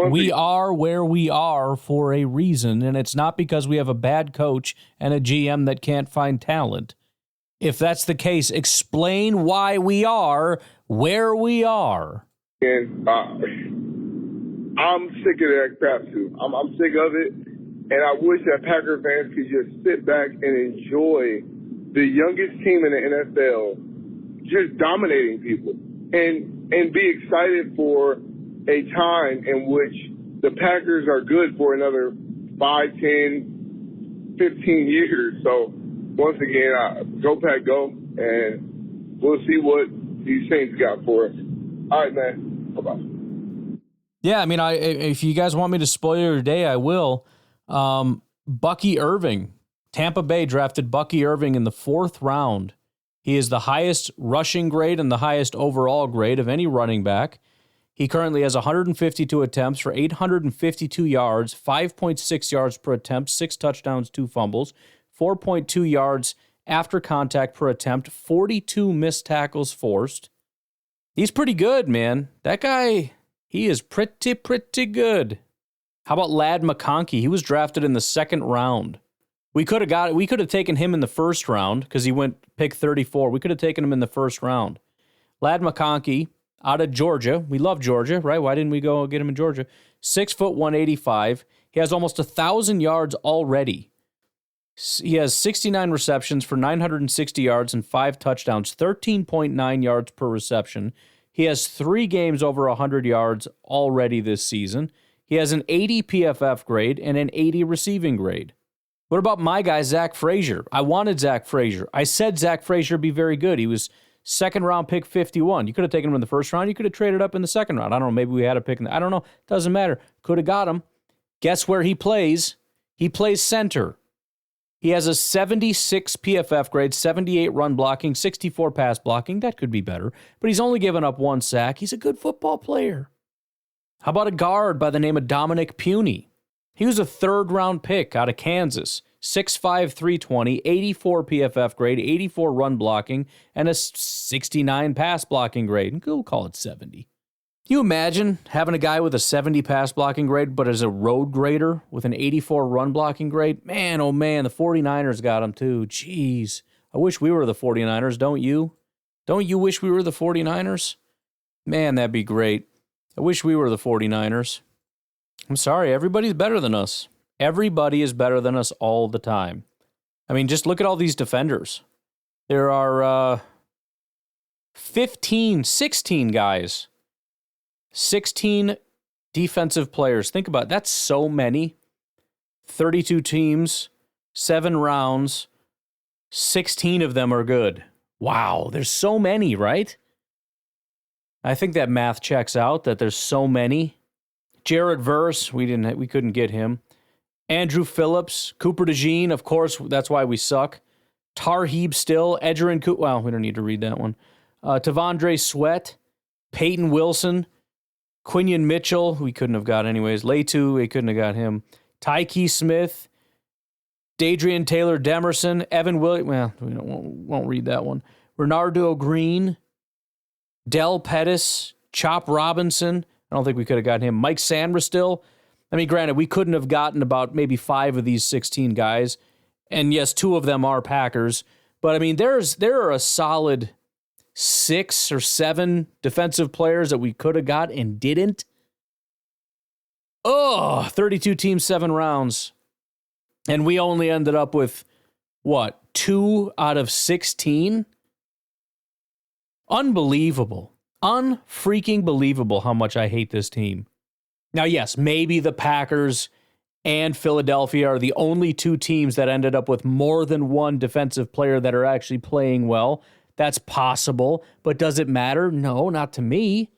we are where we are for a reason, and it's not because we have a bad coach and a GM that can't find talent. If that's the case, explain why we are where we are. And I'm sick of that crap too. I'm sick of it, and I wish that Packer fans could just sit back and enjoy the youngest team in the NFL just dominating people and be excited for a time in which the Packers are good for another 5, 10, 15 years. So once again, go Pack, go, and we'll see what these Saints got for us. All right, man. Bye-bye. Yeah, I mean, if you guys want me to spoil your day, I will. Bucky Irving. Tampa Bay drafted Bucky Irving in the 4th round. He is the highest rushing grade and the highest overall grade of any running back. He currently has 152 attempts for 852 yards, 5.6 yards per attempt, 6 touchdowns, 2 fumbles, 4.2 yards after contact per attempt, 42 missed tackles forced. He's pretty good, man. That guy, he is pretty good. How about Ladd McConkey? He was drafted in the 2nd round. We could have taken him in the 1st round because he went pick 34. We could have taken him in the 1st round. Ladd McConkey out of Georgia. We love Georgia, right? Why didn't we go get him in Georgia? 6 foot 185. He has almost 1,000 yards already. He has 69 receptions for 960 yards and 5 touchdowns, 13.9 yards per reception. He has 3 games over 100 yards already this season. He has an 80 PFF grade and an 80 receiving grade. What about my guy, Zach Frazier? I wanted Zach Frazier. I said Zach Frazier would be very good. He was 2nd round pick 51. You could have taken him in the 1st round. You could have traded up in the 2nd round. I don't know. Maybe we had a pick. I don't know. Doesn't matter. Could have got him. Guess where he plays? He plays center. He has a 76 PFF grade, 78 run blocking, 64 pass blocking. That could be better. But he's only given up 1 sack. He's a good football player. How about a guard by the name of Dominic Puny? He was a 3rd round pick out of Kansas. 6'5", 320, 84 PFF grade, 84 run blocking, and a 69 pass blocking grade. We'll call it 70. Can you imagine having a guy with a 70 pass blocking grade, but as a road grader with an 84 run blocking grade? Man, oh man, the 49ers got him too. Jeez. I wish we were the 49ers, don't you? Don't you wish we were the 49ers? Man, that'd be great. I wish we were the 49ers. I'm sorry, everybody's better than us. Everybody is better than us all the time. I mean, just look at all these defenders. There are 16 guys. 16 defensive players. Think about it. That's so many. 32 teams, 7 rounds, 16 of them are good. Wow, there's so many, right? I think that math checks out, that there's so many. Jared Verse, we couldn't get him. Andrew Phillips, Cooper DeJean, of course, that's why we suck. Tarheeb Still, Edgerrin Cooper, well, we don't need to read that one. Tavondre Sweat, Peyton Wilson, Quinion Mitchell, we couldn't have got anyways. Leitu, we couldn't have got him. Tyke Smith, Dadrian Taylor Demerson, Evan Williams. Well, we won't read that one. Renardo Green, Del Pettis, Chop Robinson. I don't think we could have gotten him. Mike Sandra still. I mean, granted, we couldn't have gotten about maybe 5 of these 16 guys. And yes, 2 of them are Packers. But I mean, there are a solid 6 or 7 defensive players that we could have got and didn't. 32 teams, 7 rounds. And we only ended up with, 2 out of 16? Unbelievable. Unfreaking believable how much I hate this team. Now, yes, maybe the Packers and Philadelphia are the only 2 teams that ended up with more than one defensive player that are actually playing well. That's possible, but does it matter? No, not to me.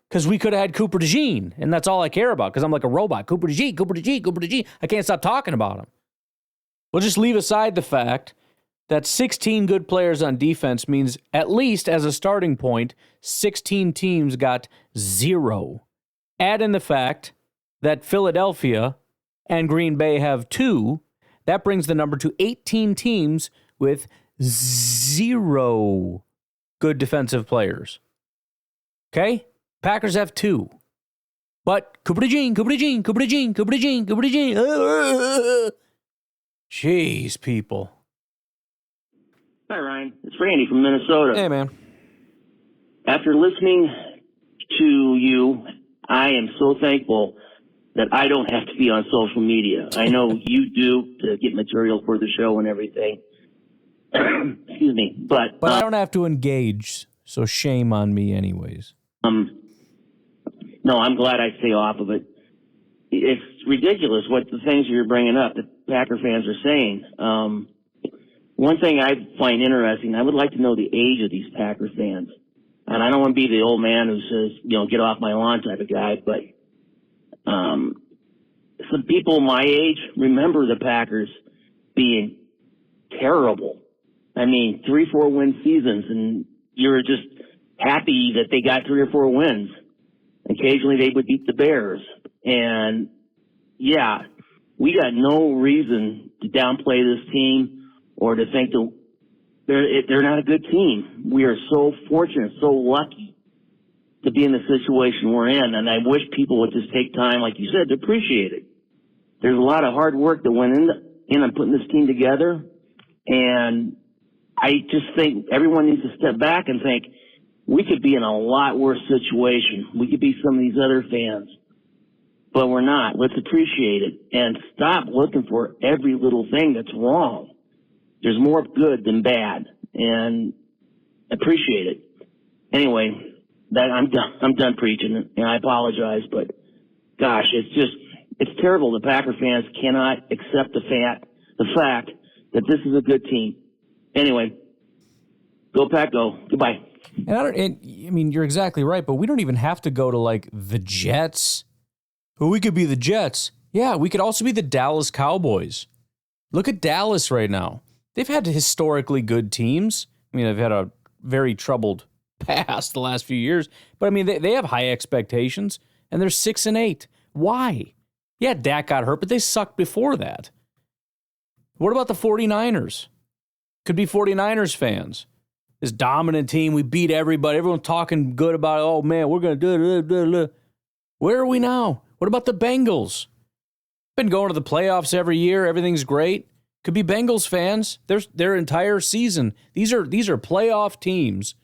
Because we could have had Cooper DeJean, and that's all I care about, because I'm like a robot. Cooper DeJean, Cooper DeJean, Cooper DeJean. I can't stop talking about him. We'll just leave aside the fact that 16 good players on defense means, at least as a starting point, 16 teams got 0. Add in the fact that Philadelphia and Green Bay have 2. That brings the number to 18 teams with 0 good defensive players. Okay? Packers have 2. But Cooper DeJean. Jeez, people. Hi, Ryan. It's Randy from Minnesota. Hey, man. After listening to you, I am so thankful that I don't have to be on social media. I know you do to get material for the show and everything. Excuse me. But I don't have to engage, so shame on me anyways. No, I'm glad I stay off of it. It's ridiculous what the things you're bringing up that Packer fans are saying. One thing I find interesting, I would like to know the age of these Packer fans. And I don't want to be the old man who says, get off my lawn type of guy, but some people my age remember the Packers being terrible. I mean, 3-4 win seasons, and you're just happy that they got 3 or 4 wins. Occasionally they would beat the Bears. And, yeah, we got no reason to downplay this team or to think that they're not a good team. We are so fortunate, so lucky to be in the situation we're in. And I wish people would just take time, like you said, to appreciate it. There's a lot of hard work that went in on putting this team together. And I just think everyone needs to step back and think we could be in a lot worse situation. We could be some of these other fans, but we're not. Let's appreciate it and stop looking for every little thing that's wrong. There's more good than bad, and appreciate it. Anyway, I'm done preaching, and I apologize, but gosh, it's terrible. The Packer fans cannot accept the fact that this is a good team. Anyway, go Pack, go. Goodbye. And I mean, you're exactly right, but we don't even have to go to like the Jets. Well, we could be the Jets. Yeah, we could also be the Dallas Cowboys. Look at Dallas right now. They've had historically good teams. I mean, they've had a very troubled past the last few years, but I mean, they have high expectations, and they're 6-8. Why? Yeah, Dak got hurt, but they sucked before that. What about the 49ers? Could be 49ers fans. This dominant team, we beat everybody. Everyone's talking good about it. Oh, man, we're going to do it. Where are we now? What about the Bengals? Been going to the playoffs every year. Everything's great. Could be Bengals fans. Their entire season. These are playoff teams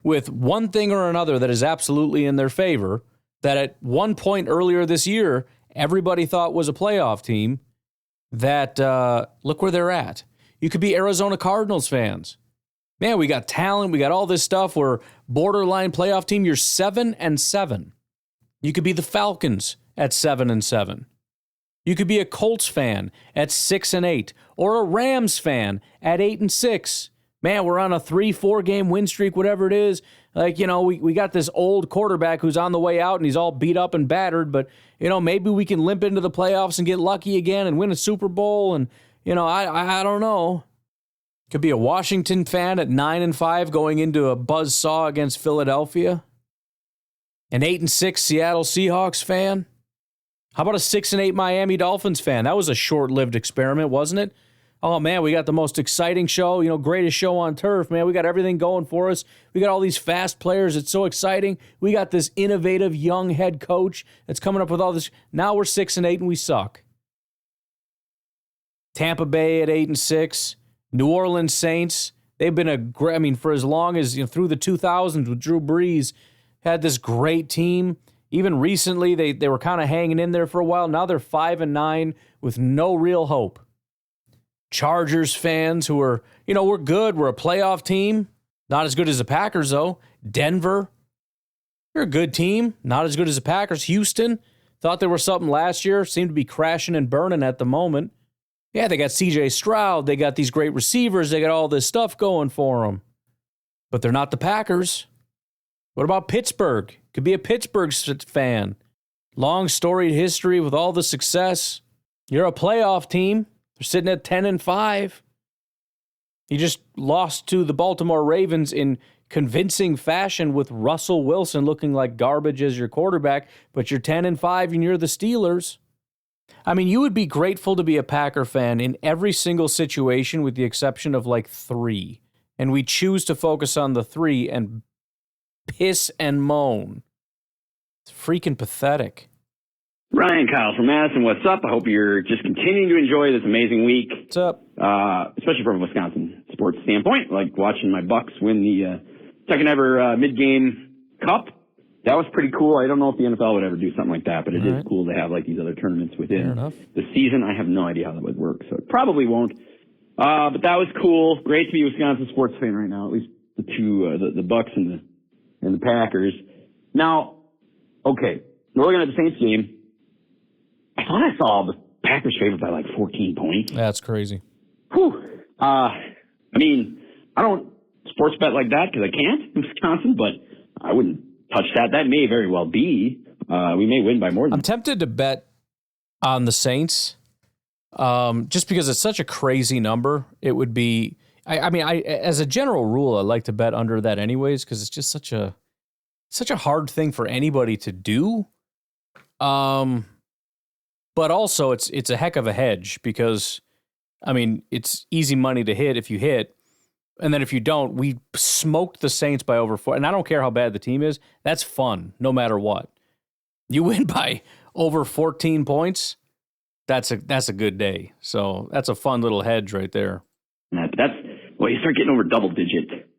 with one thing or another that is absolutely in their favor, that at one point earlier this year, everybody thought was a playoff team, that look where they're at. You could be Arizona Cardinals fans. Man, we got talent. We got all this stuff. We're borderline playoff team. You're 7-7. You could be the Falcons at 7-7. You could be a Colts fan at 6-8, or a Rams fan at 8-6. Man, we're on a 3-4 game win streak, whatever it is. Like, we got this old quarterback who's on the way out and he's all beat up and battered, but, maybe we can limp into the playoffs and get lucky again and win a Super Bowl. And, I don't know. Could be a Washington fan at 9-5 going into a buzzsaw against Philadelphia. An 8-6 Seattle Seahawks fan. How about a 6-8 Miami Dolphins fan? That was a short-lived experiment, wasn't it? Oh, man, we got the most exciting show, greatest show on turf, man. We got everything going for us. We got all these fast players. It's so exciting. We got this innovative young head coach that's coming up with all this. Now we're 6-8 and we suck. Tampa Bay at 8-6. New Orleans Saints, they've been for as long as, through the 2000s with Drew Brees, had this great team. Even recently, they were kind of hanging in there for a while. Now they're 5-9 with no real hope. Chargers fans who are, we're good. We're a playoff team. Not as good as the Packers, though. Denver, you're a good team. Not as good as the Packers. Houston, thought there was something last year. Seemed to be crashing and burning at the moment. Yeah, they got C.J. Stroud. They got these great receivers. They got all this stuff going for them. But they're not the Packers. What about Pittsburgh? Could be a Pittsburgh fan. Long storied history with all the success. You're a playoff team. They're sitting at 10-5. You just lost to the Baltimore Ravens in convincing fashion with Russell Wilson looking like garbage as your quarterback, but you're 10-5 and you're the Steelers. I mean, you would be grateful to be a Packer fan in every single situation with the exception of like 3. And we choose to focus on the 3 and piss and moan. It's freaking pathetic. Ryan, Kyle from Madison, what's up? I hope you're just continuing to enjoy this amazing week. What's up? Especially from a Wisconsin sports standpoint, like watching my Bucks win the second ever mid-game cup. That was pretty cool. I don't know if the NFL would ever do something like that, but it is cool to have like these other tournaments within the season. I have no idea how that would work, so it probably won't. But that was cool. Great to be a Wisconsin sports fan right now, at least the two, the Bucks and the Packers. Now, okay, we're looking at the Saints game. I thought I saw the Packers favored by like 14 points. That's crazy. Whew. I mean, I don't sports bet like that because I can't in Wisconsin, but I wouldn't touch that. That may very well be. We may win by more than I'm tempted to bet on the Saints just because it's such a crazy number. It would be, I mean, as a general rule, I like to bet under that anyways because it's just such a hard thing for anybody to do. But also it's a heck of a hedge because, I mean, it's easy money to hit if you hit. And then if you don't, we smoked the Saints by over 4. And I don't care how bad the team is. That's fun, no matter what. You win by over 14 points, that's a good day. So that's a fun little hedge right there. You start getting over double digit.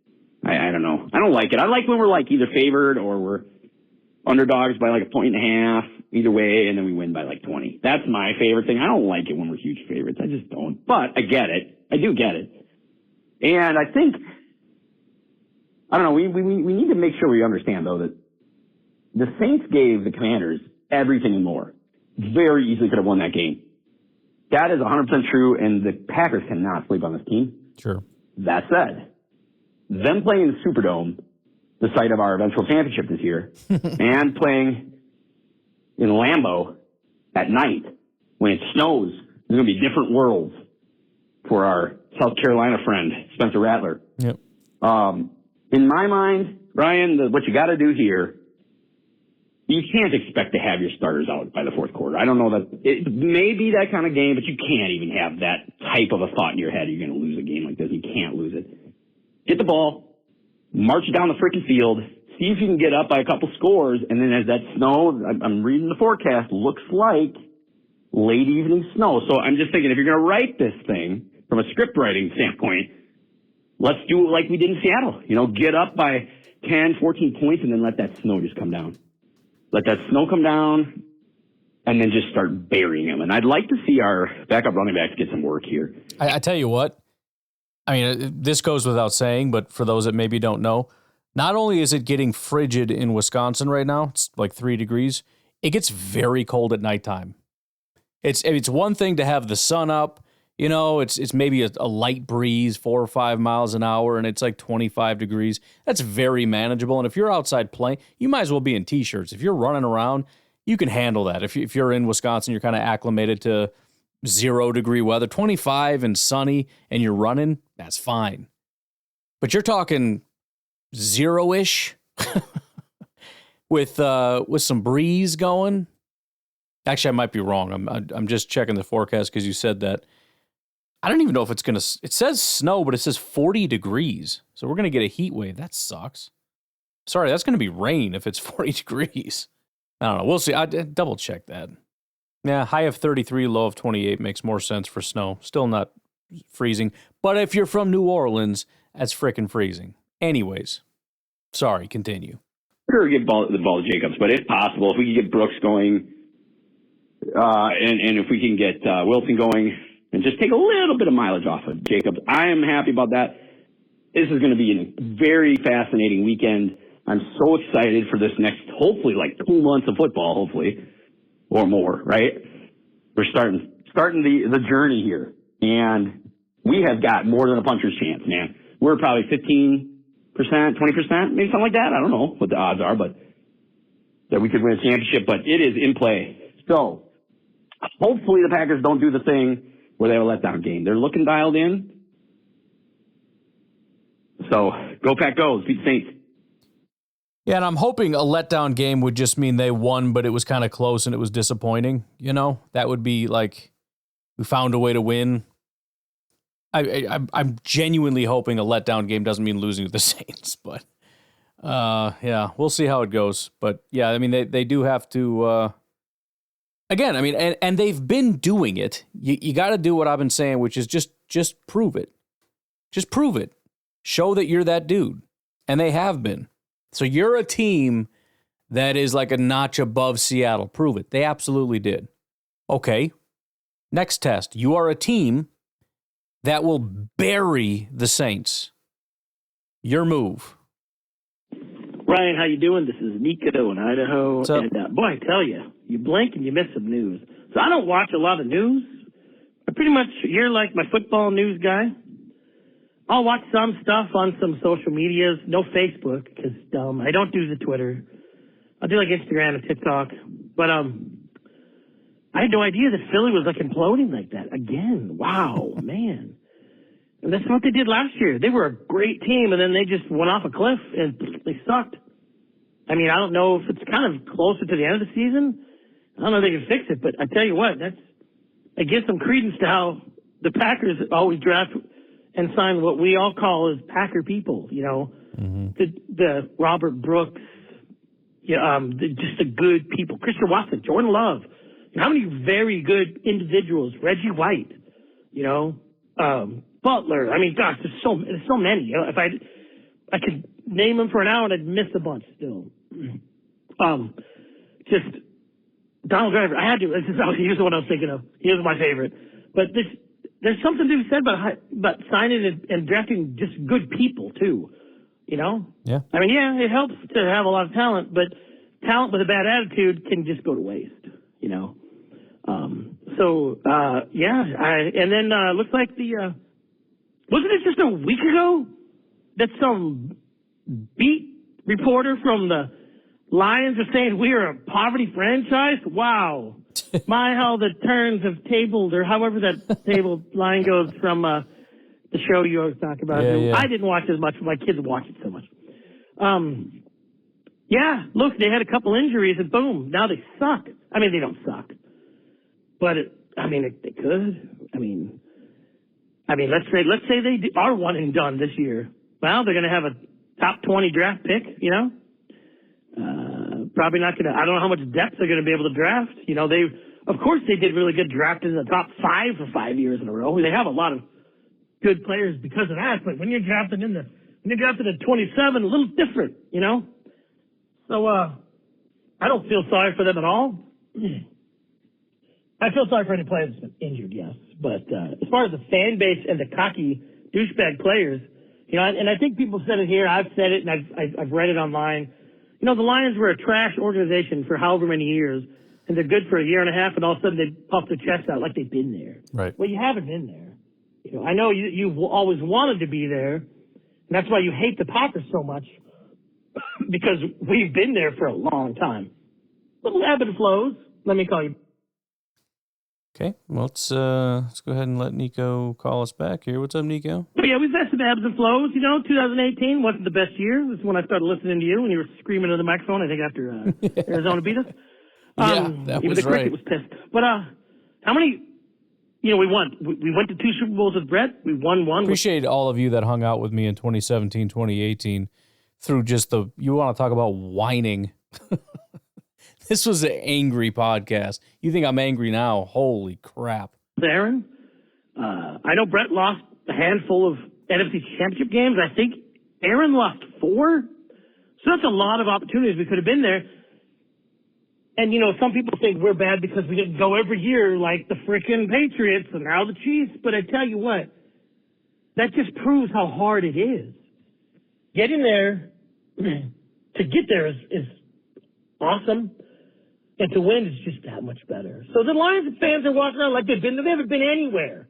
I don't know. I don't like it. I like when we're like either favored or we're underdogs by like 1.5 either way, and then we win by like 20. That's my favorite thing. I don't like it when we're huge favorites. I just don't. But I get it. I do get it. And I think, I don't know, we need to make sure we understand, though, that the Saints gave the Commanders everything and more. Very easily could have won that game. That is 100% true, and the Packers cannot sleep on this team. Sure. That said, them playing in the Superdome, the site of our eventual championship this year, and playing in Lambeau at night when it snows, there's going to be different worlds for our South Carolina friend, Spencer Rattler. Yep. In my mind, Ryan, what you got to do here, you can't expect to have your starters out by the fourth quarter. I don't know that it may be that kind of game, but you can't even have that type of a thought in your head. You're going to lose a game like this. You can't lose it. Get the ball, march down the freaking field, see if you can get up by a couple scores, and then as that snow, I'm reading the forecast, looks like late evening snow. So I'm just thinking, if you're going to write this thing from a script writing standpoint, let's do it like we did in Seattle. Get up by 10, 14 points, and then let that snow just come down. Let that snow come down, and then just start burying them. And I'd like to see our backup running backs get some work here. I tell you what, I mean, this goes without saying, but for those that maybe don't know, not only is it getting frigid in Wisconsin right now, it's like 3 degrees, it gets very cold at nighttime. It's one thing to have the sun up, it's maybe a light breeze, 4 or 5 miles an hour, and it's like 25 degrees. That's very manageable. And if you're outside playing, you might as well be in T-shirts. If you're running around, you can handle that. If you're in Wisconsin, you're kind of acclimated to 0-degree weather, 25 and sunny, and you're running, that's fine. But you're talking 0-ish with some breeze going. Actually, I might be wrong. I'm just checking the forecast because you said that. I don't even know if it's going to, it says snow, but it says 40 degrees. So we're going to get a heat wave. That sucks. Sorry, that's going to be rain if it's 40 degrees. I don't know. We'll see. I double check that. Yeah, high of 33, low of 28 makes more sense for snow. Still not freezing. But if you're from New Orleans, that's freaking freezing. Anyways, sorry, continue. Sure, give the ball to Jacobs, but it's possible. If we can get Brooks going, and if we can get Wilson going, and just take a little bit of mileage off of Jacobs, I am happy about that. This is going to be a very fascinating weekend. I'm so excited for this next, hopefully, like 2 months of football, hopefully, or more, right? We're starting the journey here, and we have got more than a puncher's chance, man. We're probably 15%, 20%, maybe something like that. I don't know what the odds are, but that we could win a championship, but it is in play. So hopefully the Packers don't do the thing where they have a letdown game. They're looking dialed in. So go Pack goes, beat Saints. Yeah, and I'm hoping a letdown game would just mean they won, but it was kind of close and it was disappointing. You know, that would be like we found a way to win. I'm genuinely hoping a letdown game doesn't mean losing to the Saints, but yeah, we'll see how it goes. But yeah, I mean they do have to. Again, I mean, and they've been doing it. You got to do what I've been saying, which is just prove it. Just prove it. Show that you're that dude, and they have been. So you're a team that is like a notch above Seattle. Prove it. They absolutely did. Okay. Next test. You are a team that will bury the Saints. Your move. Ryan, how you doing? This is Nico in Idaho. What's up? And boy, I tell you, you blink and you miss some news. So I don't watch a lot of news. You're like my football news guy. I'll watch some stuff on some social medias. No Facebook, because I don't do the Twitter. I'll do like Instagram and TikTok. But I had no idea that Philly was like imploding like that again. Wow, man. And that's what they did last year. They were a great team, and then they just went off a cliff, and they sucked. I mean, I don't know if it's kind of closer to the end of the season. I don't know if they can fix it, but I tell you what, it gives some credence to how the Packers always draft and sign what we all call as Packer people, you know, the Robert Brooks, just the good people. Christian Watson, Jordan Love. How many very good individuals? Reggie White, you know, Butler. I mean, gosh, there's so many. You know, if I could name them for an hour and I'd miss a bunch still. Just Donald Driver. I had to. Here's the one I was thinking of. He was my favorite. But there's something to be said about signing and drafting just good people too. You know. Yeah. I mean, yeah, it helps to have a lot of talent, but talent with a bad attitude can just go to waste. You know. And then looks like wasn't it just a week ago that some beat reporter from the Lions are saying we are a poverty franchise? Wow. How the turns have tabled, or however that table line goes from the show you always talk about. Yeah. I didn't watch as much, but my kids watch it so much. Look, they had a couple injuries, and boom, now they suck. I mean, they don't suck. But, they could. I mean, let's say they are one and done this year. Well, they're going to have a top 20 draft pick, you know? Probably not going to, I don't know how much depth they're going to be able to draft. You know, of course they did really good drafting in the top 5 for 5 years in a row. They have a lot of good players because of that, but when you're drafted at 27, a little different, you know? So, I don't feel sorry for them at all. I feel sorry for any player that's been injured, yes. But as far as the fan base and the cocky douchebag players, you know, and I think people said it here, I've said it, and I've read it online. You know, the Lions were a trash organization for however many years, and they're good for a year and a half, and all of a sudden they puff their chest out like they've been there. Right. Well, you haven't been there. You know, I know you've always wanted to be there, and that's why you hate the Packers so much, because we've been there for a long time. Little ebb and flows, let me call you. Okay, well, let's go ahead and let Nico call us back here. What's up, Nico? But yeah, we've had some ebbs and flows. You know, 2018 wasn't the best year. This is when I started listening to you when you were screaming into the microphone, I think, after Arizona beat us. That even was the cricket right. was pissed. But how many? We won. We went to 2 Super Bowls with Brett. We won one. Appreciate all of you that hung out with me in 2017, 2018 through just you want to talk about whining. This was an angry podcast. You think I'm angry now? Holy crap. Aaron, I know Brett lost a handful of NFC Championship games. I think Aaron lost 4. So that's a lot of opportunities. We could have been there. And, some people think we're bad because we didn't go every year like the frickin' Patriots and now the Chiefs. But I tell you what, that just proves how hard it is. Getting there, to get there is awesome. And to win is just that much better. So the Lions fans are walking around like they haven't been anywhere.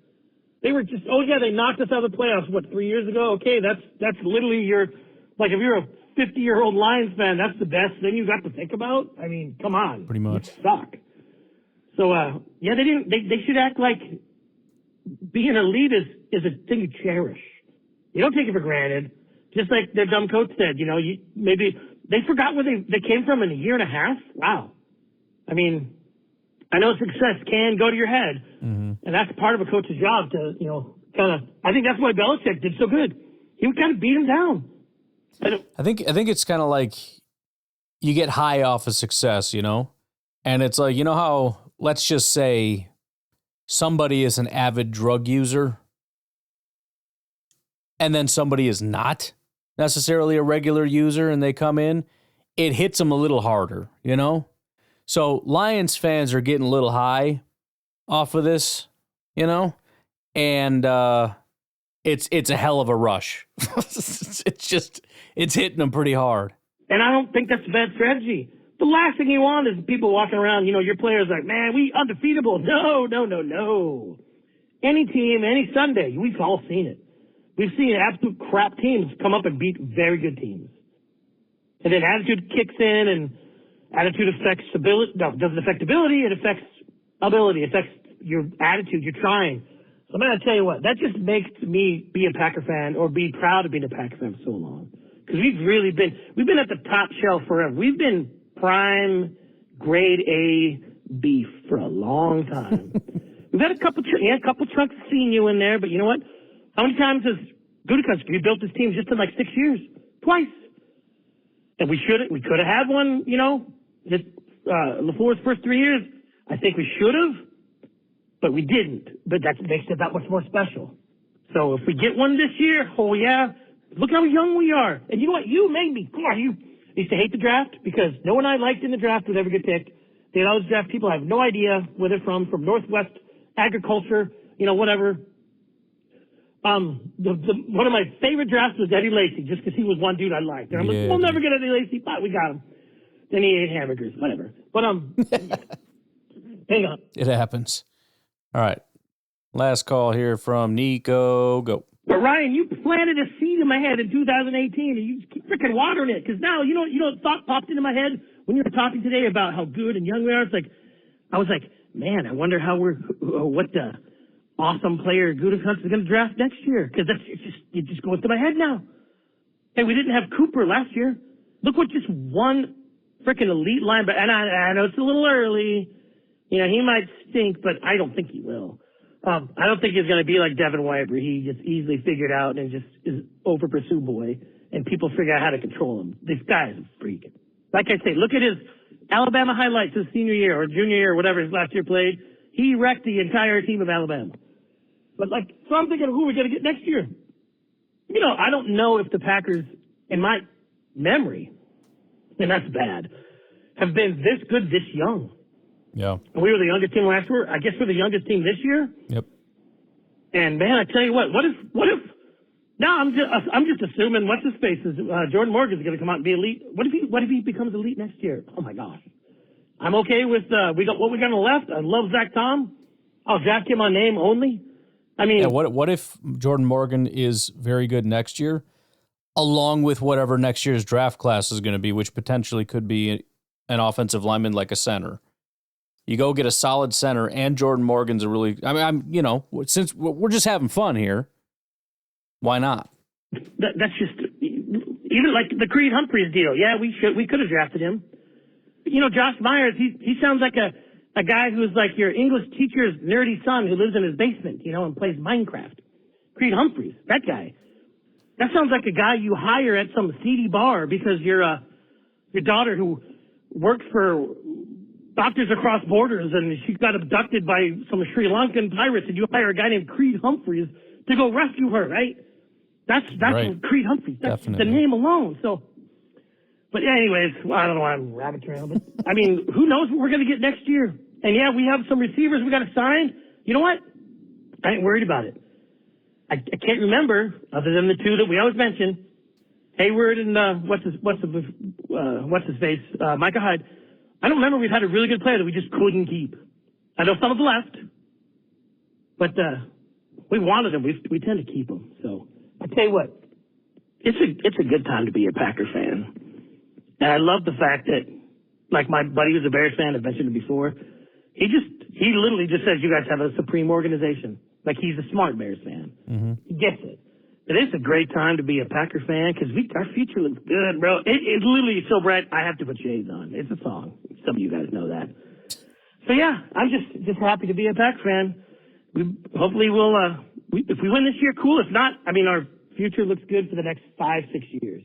They were just, they knocked us out of the playoffs, 3 years ago? Okay, that's literally if you're a 50-year-old Lions fan, that's the best thing you got to think about? I mean, come on. Pretty much. You suck. So, they should act like being elite is a thing you cherish. You don't take it for granted. Just like their dumb coach said, maybe they forgot where they came from in a year and a half. Wow. I mean, I know success can go to your head, and that's part of a coach's job to, I think that's why Belichick did so good. He would kind of beat him down. I think it's kind of like you get high off of success, and it's like, how, let's just say somebody is an avid drug user and then somebody is not necessarily a regular user and they come in, it hits them a little harder, So Lions fans are getting a little high off of this, and it's a hell of a rush. It's hitting them pretty hard. And I don't think that's a bad strategy. The last thing you want is people walking around, your players like, man, we undefeatable. No. Any team, any Sunday, we've all seen it. We've seen absolute crap teams come up and beat very good teams. And then attitude kicks in, and attitude affects ability. No, it doesn't affect ability. It affects ability. It affects your attitude. You're trying. So I'm going to tell you what, that just makes me be a Packer fan or be proud of being a Packer fan for so long. Because we've been at the top shelf forever. We've been prime grade A beef for a long time. We've had a couple chunks of senior in there, but you know what? How many times has Gutekunst rebuilt this team just in 6 years? Twice. And we could have had one, LaFleur's first 3 years. I think we should have, but we didn't. But that makes it that much more special. So if we get one this year, oh yeah, look how young we are. And you know what? You made me. You used to hate the draft because no one I liked in the draft would ever get picked. They'd always draft people I have no idea where they're from Northwest agriculture, whatever. One of my favorite drafts was Eddie Lacy, just because he was one dude I liked. And I'm like, we'll never get Eddie Lacy, but we got him. Then he ate hamburgers, whatever. But hang on. It happens. All right. Last call here from Nico. Go. But Ryan, you planted a seed in my head in 2018, and you just keep freaking watering it. Because now, thought popped into my head when you were talking today about how good and young we are. I was like, man, I wonder what the awesome player Gutekunst is going to draft next year. Because it just goes to my head now. Hey, we didn't have Cooper last year. Look what just one freaking elite linebacker. And I know it's a little early. He might stink, but I don't think he will. I don't think he's going to be like Devin White, where he gets easily figured out and just is over pursue boy, and people figure out how to control him. This guy is a freak. Like I say, look at his Alabama highlights his senior year or junior year or whatever his last year played. He wrecked the entire team of Alabama. But so I'm thinking, who are we going to get next year? I don't know if the Packers, in my memory, and that's bad, have been this good this young. Yeah. And we were the youngest team last year. I guess we're the youngest team this year. Yep. And man, I tell you what if now I'm just assuming what's his face is Jordan Morgan's going to come out and be elite. What if he becomes elite next year? Oh my gosh. I'm okay with what we got on the left. I love Zach Tom. I'll draft him on name only. I mean, yeah, what if Jordan Morgan is very good next year, along with whatever next year's draft class is going to be, which potentially could be an offensive lineman like a center. You go get a solid center, and Jordan Morgan's a really. Since we're just having fun here, why not? That's just even like the Creed Humphreys deal. Yeah, we could have drafted him. Josh Myers, he sounds like a guy who's like your English teacher's nerdy son who lives in his basement, and plays Minecraft. Creed Humphreys, that guy. That sounds like a guy you hire at some seedy bar because your daughter who works for Doctors Across Borders and she got abducted by some Sri Lankan pirates, and you hire a guy named Creed Humphreys to go rescue her, right? That's right. Creed Humphreys. That's Definitely. the name alone. So, but anyways, I don't know why I'm rabbit trail, but I mean, who knows what we're going to get next year? And yeah, we have some receivers we got to sign. You know what? I ain't worried about it. I can't remember other than the two that we always mention, Hayward and what's his face, Micah Hyde. I don't remember we've had a really good player that we just couldn't keep. I know some have left, but we wanted them. We tend to keep them. So I tell you what, it's a good time to be a Packer fan, and I love the fact that, like my buddy who's a Bears fan, I've mentioned it before. He literally just says you guys have a supreme organization. Like he's a smart Bears fan. Mm-hmm. He gets it. But it's a great time to be a Packer fan because our future looks good, bro. It literally is so bright, I have to put shades on. It's a song. Some of you guys know that. So yeah, I'm just happy to be a Packer fan. Hopefully if we win this year, cool. If not, I mean, our future looks good for the next 5-6 years,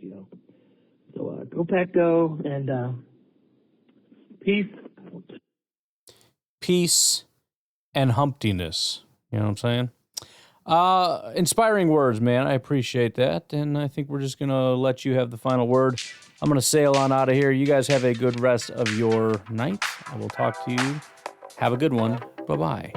So go Pack go, and peace out. Peace and humptiness. You know what I'm saying? Inspiring words, man. I appreciate that. And I think we're just going to let you have the final word. I'm going to sail on out of here. You guys have a good rest of your night. I will talk to you. Have a good one. Bye-bye.